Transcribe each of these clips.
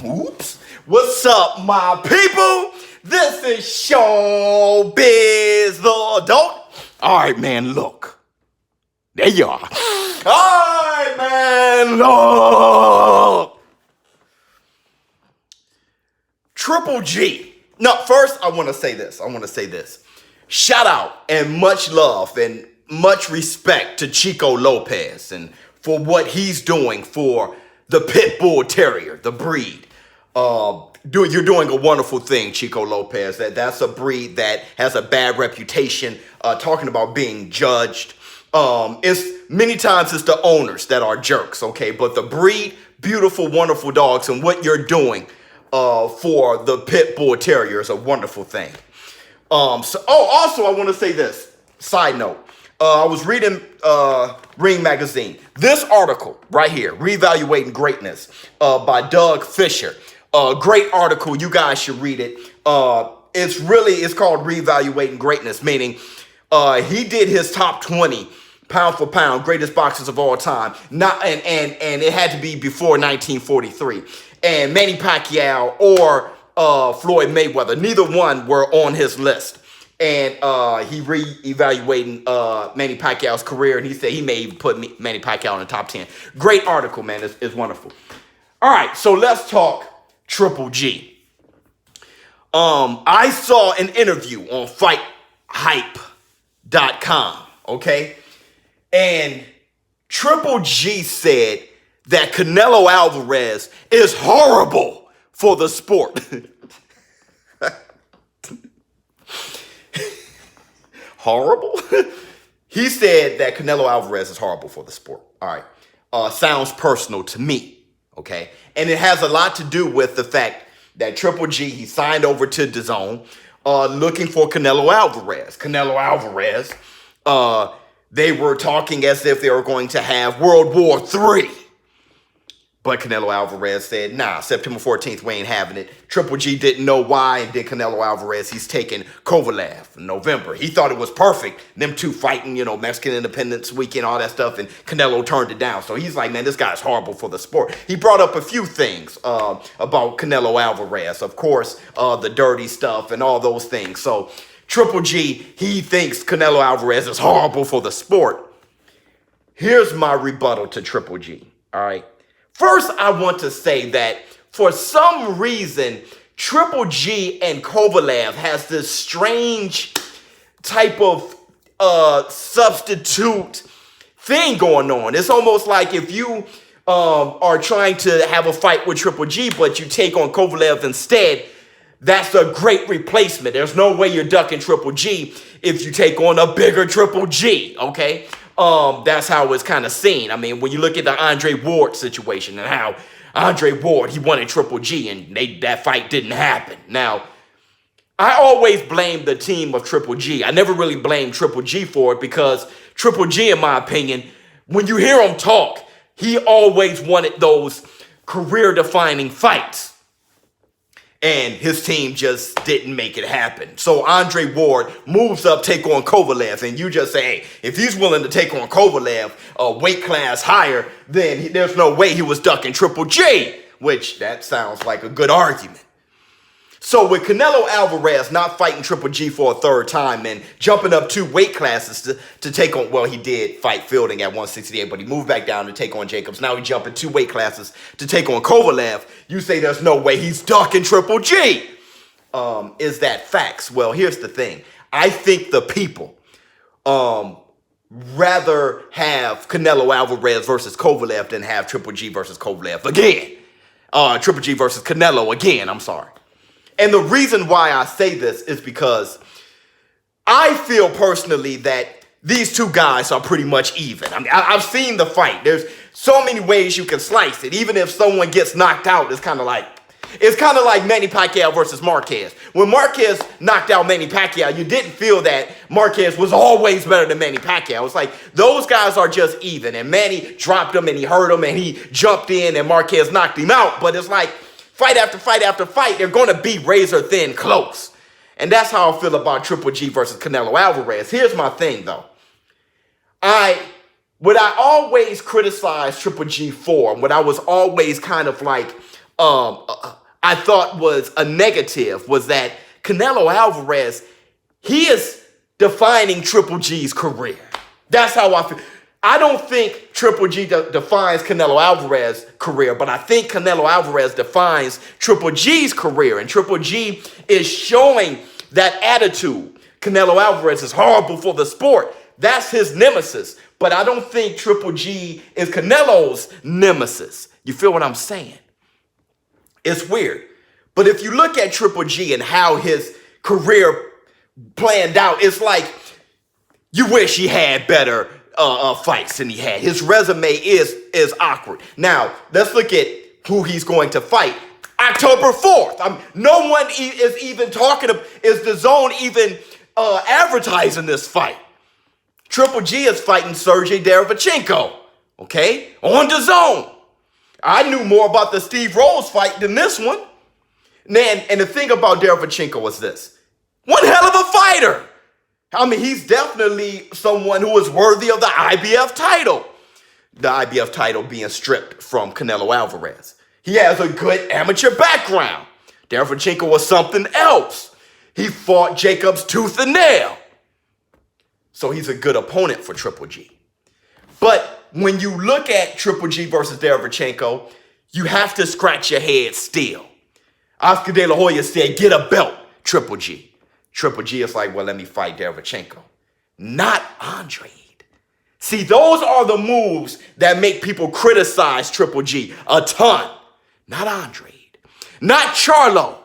Oops. What's up, my people? This is ShowBizz, the adult. All right, man, look. There you are. All right, man, look. Triple G. No, first, I want to say this. Shout out and much love and much respect to Chico Lopez and for what he's doing for the Pit Bull Terrier, the breed. You're doing a wonderful thing, Chico Lopez. That's a breed that has a bad reputation. Talking about being judged, it's many times it's the owners that are jerks. Okay, but the breed, beautiful, wonderful dogs, and what you're doing for the Pit Bull Terrier is a wonderful thing. Also, I want to say this. Side note, I was reading Ring Magazine. This article right here, Reevaluating Greatness, by Doug Fisher. Great article. You guys should read it. It's called Reevaluating Greatness, meaning he did his top 20 pound for pound greatest boxers of all time. And it had to be before 1943. And Manny Pacquiao or Floyd Mayweather, neither one were on his list. And he re-evaluating Manny Pacquiao's career, and he said he may even put Manny Pacquiao in the top 10. Great article, man. It's wonderful. All right, so let's talk Triple G. I saw an interview on FightHype.com, okay? And Triple G said that Canelo Alvarez is horrible for the sport. Horrible? He said that Canelo Alvarez is horrible for the sport. All right. Sounds personal to me. Okay. And it has a lot to do with the fact that Triple G, he signed over to DAZN looking for Canelo Alvarez. Canelo Alvarez, they were talking as if they were going to have World War III. But Canelo Alvarez said, nah, September 14th, we ain't having it. Triple G didn't know why, and then Canelo Alvarez, he's taking Kovalev in November. He thought it was perfect, them two fighting, Mexican Independence Weekend, all that stuff, and Canelo turned it down. So he's like, man, this guy's horrible for the sport. He brought up a few things about Canelo Alvarez. Of course, the dirty stuff and all those things. So Triple G, he thinks Canelo Alvarez is horrible for the sport. Here's my rebuttal to Triple G, all right? First, I want to say that for some reason, Triple G and Kovalev has this strange type of substitute thing going on. It's almost like if you are trying to have a fight with Triple G, but you take on Kovalev instead, that's a great replacement. There's no way you're ducking Triple G if you take on a bigger Triple G, okay? That's how it's kind of seen. I mean, when you look at the Andre Ward situation and how Andre Ward, he wanted Triple G and that fight didn't happen. Now, I always blame the team of Triple G. I never really blamed Triple G for it because Triple G, in my opinion, when you hear him talk, he always wanted those career-defining fights. And his team just didn't make it happen. So Andre Ward moves up, take on Kovalev, and you just say, hey, if he's willing to take on Kovalev a weight class higher, then there's no way he was ducking Triple G, which that sounds like a good argument. So with Canelo Alvarez not fighting Triple G for a third time and jumping up 2 weight classes to take on, well, he did fight Fielding at 168, but he moved back down to take on Jacobs. Now he jumping 2 weight classes to take on Kovalev. You say there's no way he's ducking Triple G. Is that facts? Well, here's the thing. I think the people rather have Canelo Alvarez versus Kovalev than have Triple G versus Kovalev again. Triple G versus Canelo again, I'm sorry. And the reason why I say this is because I feel personally that these two guys are pretty much even. I mean, I've seen the fight. There's so many ways you can slice it. Even if someone gets knocked out, it's kind of like Manny Pacquiao versus Marquez. When Marquez knocked out Manny Pacquiao, you didn't feel that Marquez was always better than Manny Pacquiao. It's like those guys are just even. And Manny dropped him and he hurt him and he jumped in and Marquez knocked him out. But it's like fight after fight after fight, they're going to be razor thin close. And that's how I feel about Triple G versus Canelo Alvarez. Here's my thing, though. What I always criticized Triple G for, what I was always kind of like I thought was a negative was that Canelo Alvarez, he is defining Triple G's career. That's how I feel. I don't think Triple G defines Canelo Alvarez's career, but I think Canelo Alvarez defines Triple G's career. And Triple G is showing that attitude. Canelo Alvarez is horrible for the sport. That's his nemesis. But I don't think Triple G is Canelo's nemesis. You feel what I'm saying? It's weird. But if you look at Triple G and how his career planned out, it's like you wish he had better fights than he had. His resume is awkward. Now, let's look at who he's going to fight. October 4th. No one is even talking about, is the zone even advertising this fight? Triple G is fighting Sergey Derevchenko, okay, on the zone. I knew more about the Steve Rose fight than this one. Man, and the thing about Derevchenko was this. One hell of a fighter. I mean, he's definitely someone who is worthy of the IBF title. The IBF title being stripped from Canelo Alvarez. He has a good amateur background. Derevchenko was something else. He fought Jacobs tooth and nail. So he's a good opponent for Triple G. But when you look at Triple G versus Derevchenko, you have to scratch your head still. Oscar De La Hoya said, get a belt, Triple G. Triple G is like, well, let me fight Derevchenko. Not Andre. See, those are the moves that make people criticize Triple G a ton. Not Andre. Not Charlo.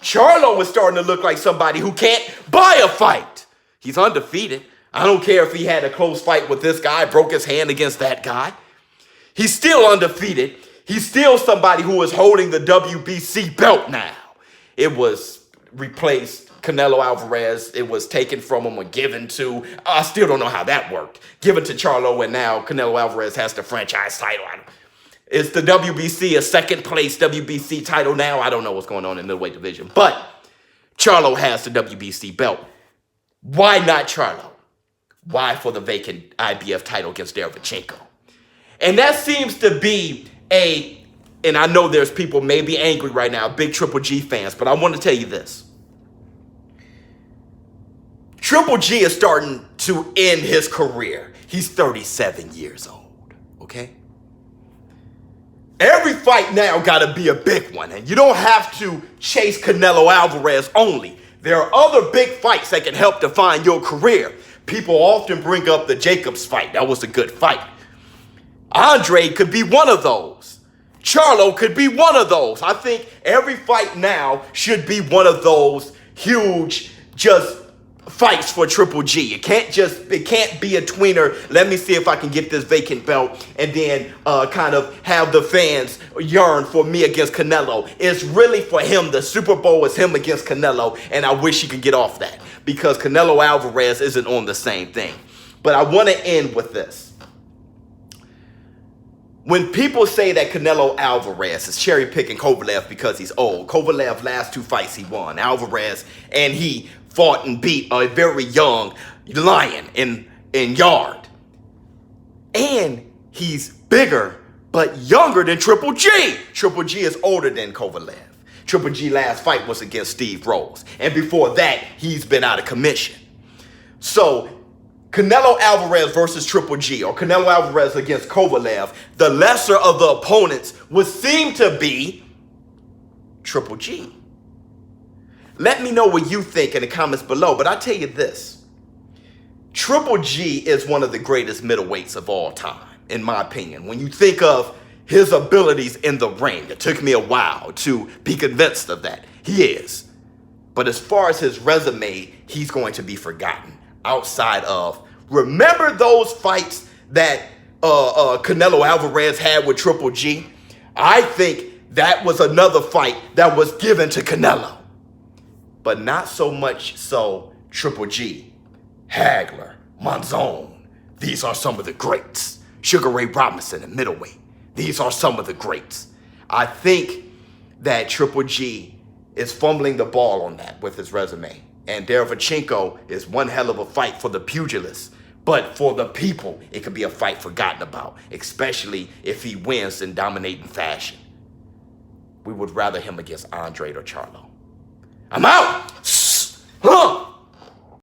Charlo is starting to look like somebody who can't buy a fight. He's undefeated. I don't care if he had a close fight with this guy, broke his hand against that guy. He's still undefeated. He's still somebody who is holding the WBC belt now. It was replaced. Canelo Alvarez, it was taken from him or given to, I still don't know how that worked. Given to Charlo, and now Canelo Alvarez has the franchise title. It's the WBC, a second place WBC title now. I don't know what's going on in the middleweight division, but Charlo has the WBC belt. Why not Charlo? Why for the vacant IBF title against Derevchenko? And that seems to be and I know there's people maybe angry right now, big Triple G fans, but I want to tell you this. Triple G is starting to end his career. He's 37 years old, okay? Every fight now got to be a big one, and you don't have to chase Canelo Alvarez only. There are other big fights that can help define your career. People often bring up the Jacobs fight. That was a good fight. Andre could be one of those. Charlo could be one of those. I think every fight now should be one of those huge, just fights for Triple G. It can't be a tweener. Let me see if I can get this vacant belt and then kind of have the fans yearn for me against Canelo. It's really for him. The Super Bowl is him against Canelo, and I wish he could get off that because Canelo Alvarez isn't on the same thing. But I want to end with this. When people say that Canelo Alvarez is cherry picking Kovalev because he's old, Kovalev last 2 fights he won. Alvarez, and he fought and beat a very young lion in yard. And he's bigger but younger than Triple G. Triple G is older than Kovalev. Triple G last fight was against Steve Rose. And before that, he's been out of commission. So Canelo Alvarez versus Triple G, or Canelo Alvarez against Kovalev, the lesser of the opponents would seem to be Triple G. Let me know what you think in the comments below, but I'll tell you this. Triple G is one of the greatest middleweights of all time, in my opinion. When you think of his abilities in the ring, it took me a while to be convinced of that. He is. But as far as his resume, he's going to be forgotten. Outside of, remember those fights that Canelo Alvarez had with Triple G? I think that was another fight that was given to Canelo. But not so much so Triple G, Hagler, Monzon. These are some of the greats. Sugar Ray Robinson in middleweight. These are some of the greats. I think that Triple G is fumbling the ball on that with his resume. And Derevchenko is one hell of a fight for the pugilists. But for the people, it could be a fight forgotten about, especially if he wins in dominating fashion. we would rather him against Andre or Charlo. I'm out.